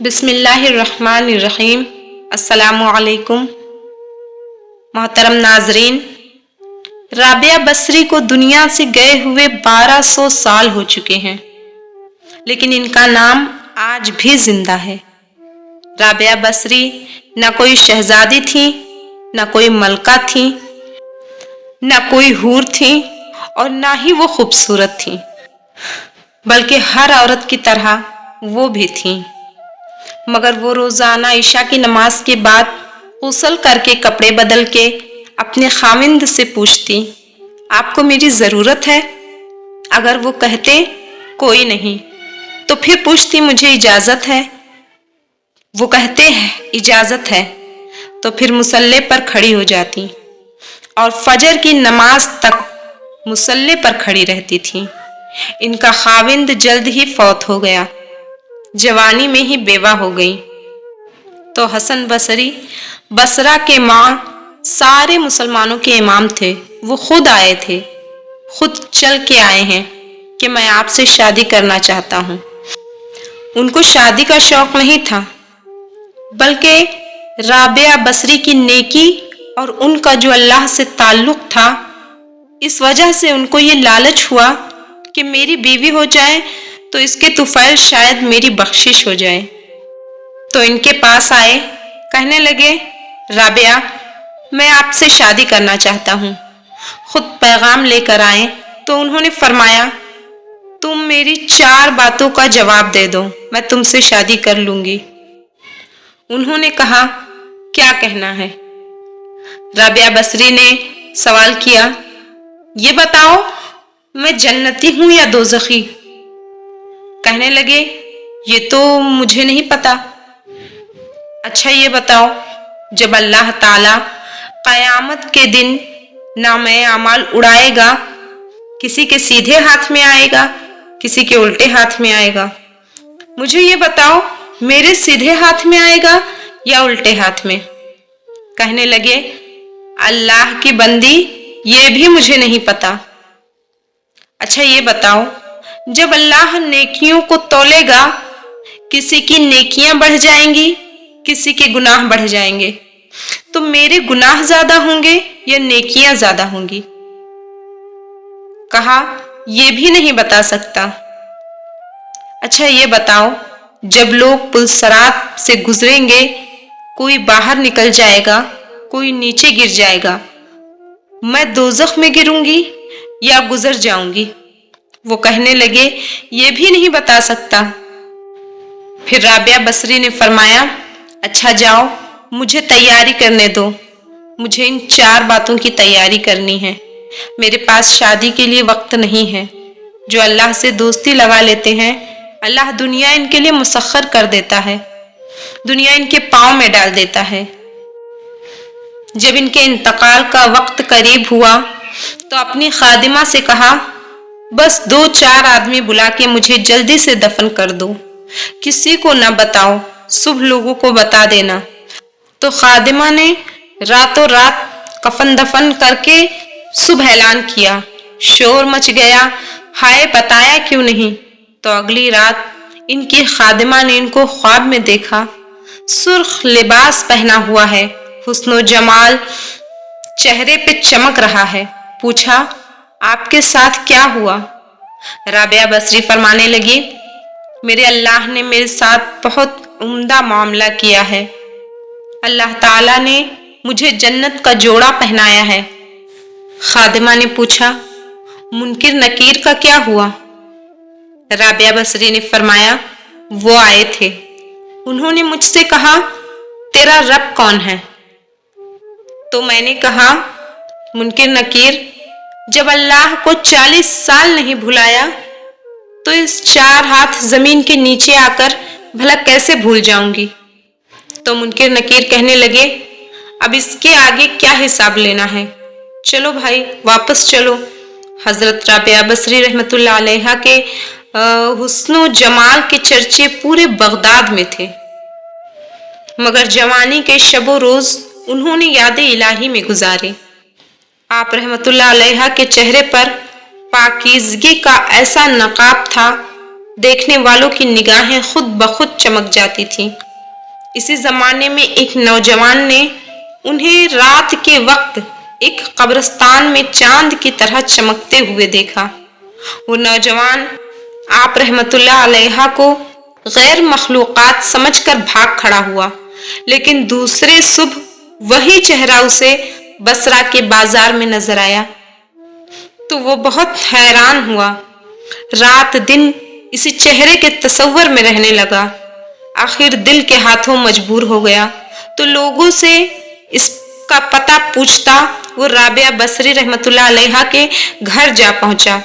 بسم اللہ الرحمن الرحیم۔ السلام علیکم محترم ناظرین، رابعہ بصری کو دنیا سے گئے ہوئے 1200 سال ہو چکے ہیں، لیکن ان کا نام آج بھی زندہ ہے۔ رابعہ بصری نہ کوئی شہزادی تھی، نہ کوئی ملکہ تھی، نہ کوئی حور تھی، اور نہ ہی وہ خوبصورت تھی، بلکہ ہر عورت کی طرح وہ بھی تھیں۔ مگر وہ روزانہ عشاء کی نماز کے بعد غسل کر کے کپڑے بدل کے اپنے خاوند سے پوچھتی، آپ کو میری ضرورت ہے؟ اگر وہ کہتے کوئی نہیں تو پھر پوچھتی مجھے اجازت ہے؟ وہ کہتے ہیں اجازت ہے تو پھر مصلی پر کھڑی ہو جاتی اور فجر کی نماز تک مصلی پر کھڑی رہتی تھی۔ ان کا خاوند جلد ہی فوت ہو گیا، جوانی میں ہی بیوہ ہو گئی، تو حسن بصری بصرہ کے ماں سارے مسلمانوں کے امام تھے۔ وہ خود آئے تھے، خود چل کے آئے ہیں کہ میں آپ سے شادی کرنا چاہتا ہوں۔ ان کو شادی کا شوق نہیں تھا، بلکہ رابعہ بصری کی نیکی اور ان کا جو اللہ سے تعلق تھا، اس وجہ سے ان کو یہ لالچ ہوا کہ میری بیوی ہو جائے تو اس کے طفیل شاید میری بخشش ہو جائے۔ تو ان کے پاس آئے، کہنے لگے رابعہ میں آپ سے شادی کرنا چاہتا ہوں۔ خود پیغام لے کر آئے تو انہوں نے فرمایا تم میری 4 باتوں کا جواب دے دو، میں تم سے شادی کر لوں گی۔ انہوں نے کہا کیا کہنا ہے؟ رابعہ بصری نے سوال کیا یہ بتاؤ میں جنتی ہوں یا دوزخی؟ کہنے لگے یہ تو مجھے نہیں پتا۔ اچھا یہ بتاؤ جب اللہ تعالی قیامت کے دن نامہ اعمال اڑائے گا، کسی کے سیدھے ہاتھ میں آئے گا، کسی کے الٹے ہاتھ میں آئے گا، مجھے یہ بتاؤ میرے سیدھے ہاتھ میں آئے گا یا الٹے ہاتھ میں؟ کہنے لگے اللہ کی بندی یہ بھی مجھے نہیں پتا۔ اچھا یہ بتاؤ جب اللہ نیکیوں کو تولے گا، کسی کی نیکیاں بڑھ جائیں گی، کسی کے گناہ بڑھ جائیں گے، تو میرے گناہ زیادہ ہوں گے یا نیکیاں زیادہ ہوں گی؟ کہا یہ بھی نہیں بتا سکتا۔ اچھا یہ بتاؤ جب لوگ پل صراط سے گزریں گے، کوئی باہر نکل جائے گا، کوئی نیچے گر جائے گا، میں دوزخ میں گروں گی یا گزر جاؤں گی؟ وہ کہنے لگے یہ بھی نہیں بتا سکتا۔ پھر رابعہ بصری نے فرمایا اچھا جاؤ مجھے تیاری کرنے دو، مجھے ان 4 باتوں کی تیاری کرنی ہے، میرے پاس شادی کے لیے وقت نہیں ہے۔ جو اللہ سے دوستی لگا لیتے ہیں، اللہ دنیا ان کے لیے مسخر کر دیتا ہے، دنیا ان کے پاؤں میں ڈال دیتا ہے۔ جب ان کے انتقال کا وقت قریب ہوا تو اپنی خادمہ سے کہا بس 2-4 آدمی بلا کے مجھے جلدی سے دفن کر دو، کسی کو نہ بتاؤ، صبح لوگوں کو بتا دینا۔ تو خادمہ نے راتوں رات کفن دفن کر کے صبح اعلان کیا، شور مچ گیا، ہائے بتایا کیوں نہیں؟ تو اگلی رات ان کی خادمہ نے ان کو خواب میں دیکھا، سرخ لباس پہنا ہوا ہے، حسن و جمال چہرے پہ چمک رہا ہے۔ پوچھا آپ کے ساتھ کیا ہوا؟ رابعہ بصری فرمانے لگی میرے اللہ نے میرے ساتھ بہت عمدہ معاملہ کیا ہے، اللہ تعالیٰ نے مجھے جنت کا جوڑا پہنایا ہے۔ خادمہ نے پوچھا منکر نکیر کا کیا ہوا؟ رابعہ بصری نے فرمایا وہ آئے تھے، انہوں نے مجھ سے کہا تیرا رب کون ہے؟ تو میں نے کہا منکر نکیر جب اللہ کو 40 سال نہیں بھلایا تو اس 4 ہاتھ زمین کے نیچے آ کر بھلا کیسے بھول جاؤں گی؟ تو منکر نکیر کہنے لگے اب اس کے آگے کیا حساب لینا ہے، چلو بھائی واپس چلو۔ حضرت رابعہ بصری رحمۃ اللہ علیہ کے حسن و جمال کے چرچے پورے بغداد میں تھے، مگر جوانی کے شب و روز انہوں نے یاد الہی میں گزارے۔ آپ رحمۃ اللہ علیہ کے چہرے پر پاکیزگی کا ایسا نقاب تھا देखने वालों की निगाहें खुद बखुद चमक जाती थीं। इसी जमाने में एक नौजवान ने उन्हें रात के वक्त एक कब्रिस्तान में चांद की तरह चमकते हुए देखा। वो नौजवान आप रहमतुल्लाह अलैहा को गैर मखलूक़ात समझकर भाग खड़ा हुआ, लेकिन दूसरे सुबह वही चेहरा उसे बसरा के बाजार में नजर आया तो वो बहुत हैरान हुआ। रात दिन इसी चेहरे के तस्वर में रहने लगा। आखिर दिल के हाथों मजबूर हो गया तो लोगों से इसका पता पूछता वो राबिया बसरी रहमतुल्लाह अलैहा के घर जा पहुंचा।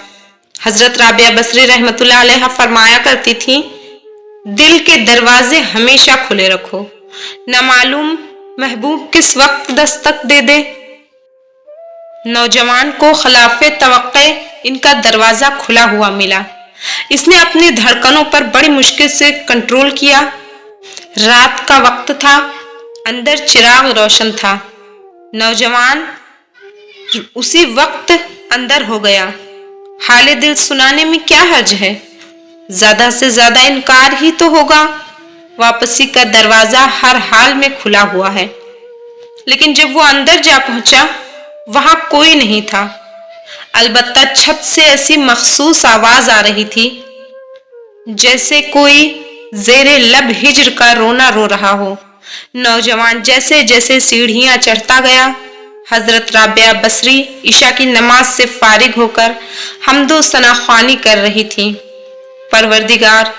हजरत राबिया बसरी रहमतुल्लाह अलैहा फरमाया करती थी, दिल के दरवाजे हमेशा खुले रखो, न मालूम महबूब किस वक्त दस्तक दे दे। नौजवान को खिलाफे तवक्के इनका दरवाजा खुला हुआ मिला। इसने अपनी धड़कनों पर बड़ी मुश्किल से कंट्रोल किया। रात का वक्त था, अंदर चिराग रोशन था। नौजवान उसी वक्त अंदर हो गया। हाले दिल सुनाने में क्या हर्ज है, ज्यादा से ज्यादा इनकार ही तो होगा। वापसी का दरवाजा हर हाल में खुला हुआ है। लेकिन जब वो अंदर जा पहुंचा वहां कोई नहीं था। अलबत्ता छत से ऐसी मखसूस आवाज आ रही थी जैसे कोई जेरे लब हिज्र का रोना रो रहा हो। नौजवान जैसे जैसे सीढ़ियां चढ़ता गया, हजरत राबिया बसरी ईशा की नमाज से फारिग होकर हम्दो सना ख्वानी कर रही थी। परवरदिगार,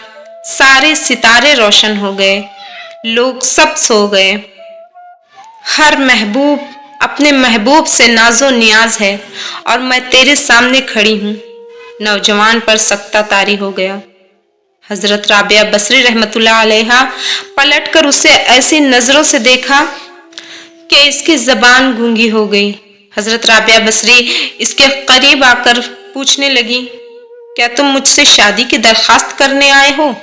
सारे सितारे रोशन हो गए, लोग सब सो गए। हर महबूब अपने महबूब से नाजो नियाज है और मैं तेरे सामने खड़ी हूँ। नौजवान पर सख्ता तारी हो गया। हजरत राबिया बसरी रहमतुल्लाह अलैहा पलट कर उसे ऐसी नजरों से देखा कि इसकी जबान गूंगी हो गई। हजरत राबिया बसरी इसके करीब आकर पूछने लगी, क्या तुम मुझसे शादी की दरखास्त करने आए हो?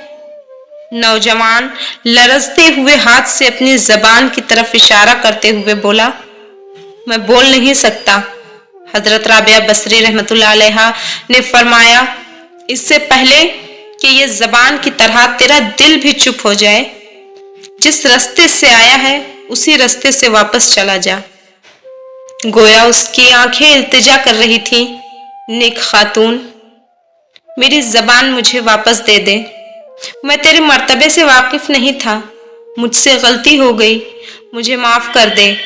नौजवान लरजते हुए हाथ से अपनी जबान की तरफ इशारा करते हुए बोला, मैं बोल नहीं सकता। हजरत राबिया बसरी रहमतुल्लाह अलैहा ने फरमाया, इससे पहले कि ये जबान की तरह तेरा दिल भी चुप हो जाए, जिस रास्ते से आया है उसी रास्ते से वापस चला जा। गोया उसकी आंखें इल्तिजा कर रही थी, नेक खातून, मेरी जबान मुझे वापस दे दे। मैं तेरे मर्तबे से वाकिफ नहीं था, मुझसे गलती हो गई, मुझे माफ कर दे।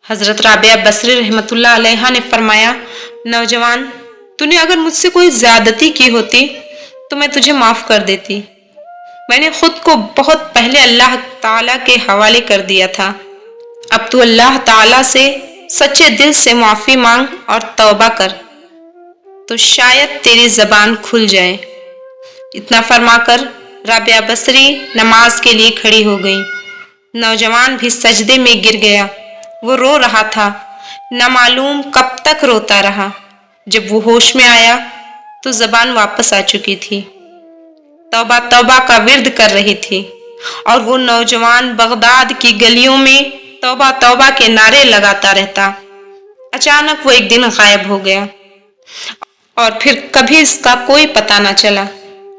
हजरत राबिया बसरी रहमतुल्लाह अलैहा ने फरमाया, नौजवान, तूने अगर मुझसे कोई ज्यादती की होती तो मैं तुझे माफ कर देती। मैंने खुद को बहुत पहले अल्लाह ताला के हवाले कर दिया था। अब तू अल्लाह ताला से सच्चे दिल से माफी मांग और तौबा कर, तो शायद तेरी जबान खुल जाए। इतना फरमाकर राबिया बसरी नमाज के लिए खड़ी हो गई। नौजवान भी सजदे में गिर गया। वो रो रहा था, न मालूम कब तक रोता रहा। जब वो होश में आया तो जबान वापस आ चुकी थी, तौबा तौबा का विर्द कर रही थी। और वो नौजवान बगदाद की गलियों में तौबा तौबा के नारे लगाता रहता। अचानक वो एक दिन गायब हो गया और फिर कभी इसका कोई पता न चला।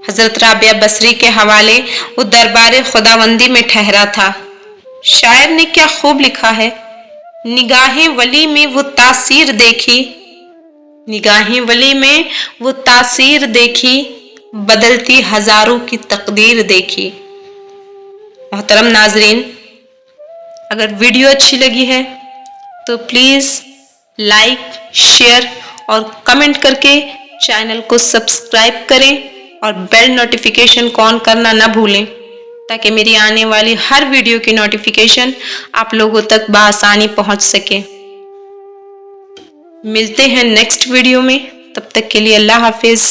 हजरत राबिया बसरी के हवाले वो दरबार खुदावंदी में ठहरा था। शायर ने क्या खूब लिखा है, निगाहें वली में वो तासीर देखी, निगाहें वली में वो तासीर देखी, बदलती हजारों की तकदीर देखी। मोहतरम नाजरीन, अगर वीडियो अच्छी लगी है तो प्लीज़ लाइक, शेयर और कमेंट करके चैनल को सब्सक्राइब करें और बेल नोटिफिकेशन को ऑन करना ना भूलें, ताकि मेरी आने वाली हर वीडियो की नोटिफिकेशन आप लोगों तक बआसानी पहुंच सके। मिलते हैं नेक्स्ट वीडियो में, तब तक के लिए अल्लाह हाफिज़।